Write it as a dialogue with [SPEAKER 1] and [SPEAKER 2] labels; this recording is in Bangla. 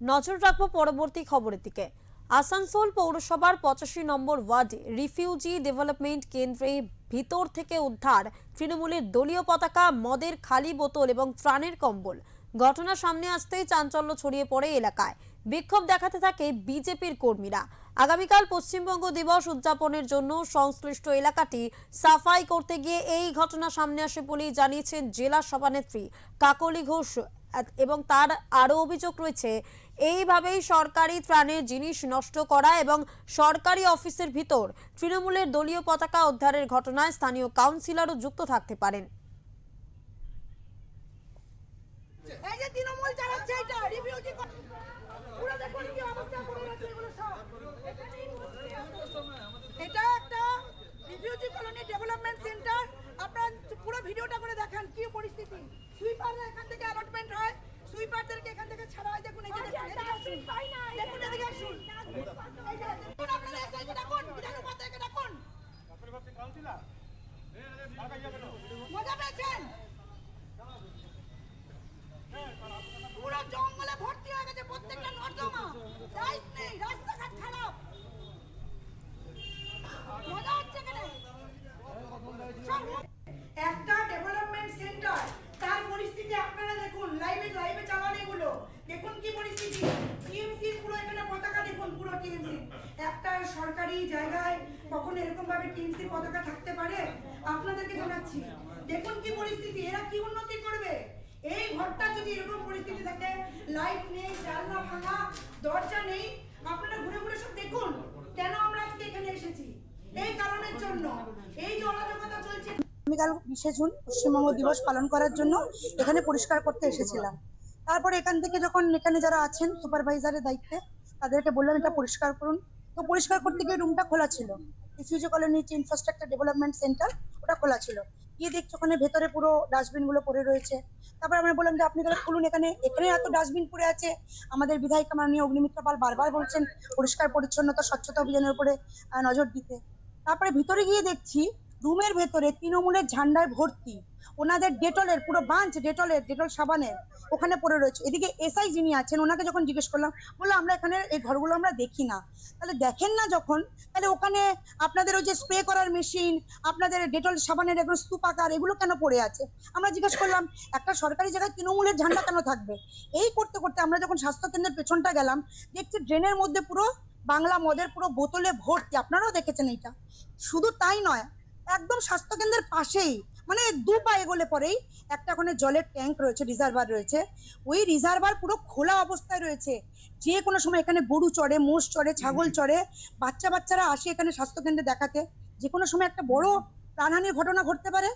[SPEAKER 1] নজর রাখবো পরবর্তী খবরের দিকে। আসানসোল পৌরসভার 85 নম্বর ওয়ার্ডে রিফিউজি ডেভেলপমেন্ট কেন্দ্রে ভিতর থেকে উদ্ধার তৃণমূলের দলীয় পতাকা, মদের খালি বোতল এবং ত্রাণের কম্বল। ঘটনা সামনে আসতেই চাঞ্চল্য ছড়িয়ে পড়ে এলাকায়। বিক্ষোভ দেখাতে থাকে বিজেপির কর্মীরা। আগামীকাল পশ্চিমবঙ্গ দিবস উদযাপনের জন্য সংশ্লিষ্ট এলাকাটি সাফাই করতে গিয়ে এই ঘটনা সামনে আসে বলেই জানিয়েছেন জেলা সভানেত্রী কাকলি ঘোষ। এবং তার আরও অভিযোগ রয়েছে, এইভাবেই সরকারি ত্রাণের জিনিস নষ্ট করা এবং সরকারি অফিসের ভিতর তৃণমূলের দলীয় পতাকা উদ্ধারের ঘটনায় স্থানীয় কাউন্সিলরও যুক্ত থাকতে পারেন।
[SPEAKER 2] এই যে তৃণমূল চালাচ্ছে এটা রিভিউজি পুরো দেখুন কি অবস্থা করে রাখছে এগুলো সব। এটা একটা রিভিউজি কলোনি ডেভেলপমেন্ট সেন্টার। আপনারা পুরো ভিডিওটা করে দেখেন কি পরিস্থিতি। সুইপাররা এখান থেকে অ্যালটমেন্ট হয়, সুইপারদেরকে এখান থেকে ছাড়া হয়। দেখুন এই যে দেখুন এদিকে আসুন। এই যে দেখুন আপনারা এসআইকে ডাকুন, বিধান উপাধ্যায়কে ডাকুন। মজা পেয়েছেন? পুরো জঙ্গলে ভর্তি হয়ে গেছে প্রত্যেকটা নর্দমা, লাইট নেই, রাস্তাঘাট খারাপ। মজা হচ্ছে এখানে। একটা ডেভেলপমেন্ট সেন্টার, তার পরিস্থিতি আপনারা দেখুন। লাইভে চালান এগুলো দেখুন কি পরিস্থিতি। টিএমসি পুরো এখানে পতাকা দেখুন, পুরো টিএমসি। একটা সরকারি জায়গায় কখনো এরকম ভাবে টিএমসি পতাকা থাকতে পারে? আপনাদেরকে জানাচ্ছি দেখুন কি পরিস্থিতি। এরা কি উন্নতি করবে? এই ঘরটা যদি এরকম পরিস্থিতি থাকে, লাইট নেই, জানলা ভাঙা, দরজা নেই, আপনারা ঘুরে ঘুরে সব দেখুন। কেন আমরা আজকে এখানে এসেছি? এই কারণের জন্য। এই যে অরাজকতা চলছে।
[SPEAKER 3] আগামীকাল 20শে জুন পশ্চিমবঙ্গ দিবস পালন করার জন্য এখানে পরিষ্কার করতে এসেছিলাম। তারপরে এখান থেকে যখন এখানে যারা আছেন সুপারভাইজারের দায়িত্বে, তাদেরকে বললাম এটা পরিষ্কার করুন। তো পরিষ্কার করতে গিয়ে রুমটা খোলা ছিল, refugee colony infrastructure development centre, ওটা খোলা ছিল। গিয়ে দেখছি ওখানে ভেতরে পুরো ডাস্টবিন গুলো পড়ে রয়েছে। তারপরে আমরা বললাম যে আপনি তাহলে খুলুন, এখানে এত ডাস্টবিন পড়ে আছে। আমাদের বিধায়িকা মাননীয় অগ্নিমিত্র পাল বারবার বলছেন পরিষ্কার পরিচ্ছন্নতা স্বচ্ছতা অভিযানের উপরে নজর দিতে। তারপরে ভিতরে গিয়ে দেখছি রুমের ভেতরে তৃণমূলের ঝান্ডায় ভর্তি, ওনাদের ডেটলের পুরো বাঞ্চ, ডেটল সাবানের ওখানে পড়ে রয়েছে। এদিকে এসআই যিনি আছেন ওনাকে যখন জিজ্ঞেস করলাম, বললো আমরা এখানে এই ঘরগুলো আমরা দেখি না। তাহলে দেখেন না যখন, তাহলে ওখানে আপনাদের ওই যে স্প্রে করার মেশিন, আপনাদের ডেটল সাবানের এগুলো স্তূপাকার, এগুলো কেন পড়ে আছে? আমরা জিজ্ঞেস করলাম একটা সরকারি জায়গায় তৃণমূলের ঝান্ডা কেন থাকবে? এই করতে করতে আমরা যখন স্বাস্থ্য কেন্দ্রের পেছনটা গেলাম, দেখছি ড্রেনের মধ্যে পুরো বাংলা মদের পুরো বোতলে ভর্তি। আপনারাও দেখেছেন এইটা। শুধু তাই নয়, একদম স্বাস্থ্য কেন্দ্রের পাশেই, মানে 2 পা এগোলে পরেই একটা ওখানে জলের ট্যাঙ্ক রয়েছে, রিজার্ভার রয়েছে। ওই রিজার্ভার পুরো খোলা অবস্থায় রয়েছে। যে কোনো সময় এখানে গরু চড়ে, মোষ চড়ে, ছাগল চড়ে, বাচ্চারা আসে এখানে স্বাস্থ্য কেন্দ্রে দেখাতে। যে কোনো সময় একটা বড় প্রাণহানির ঘটনা ঘটতে পারে।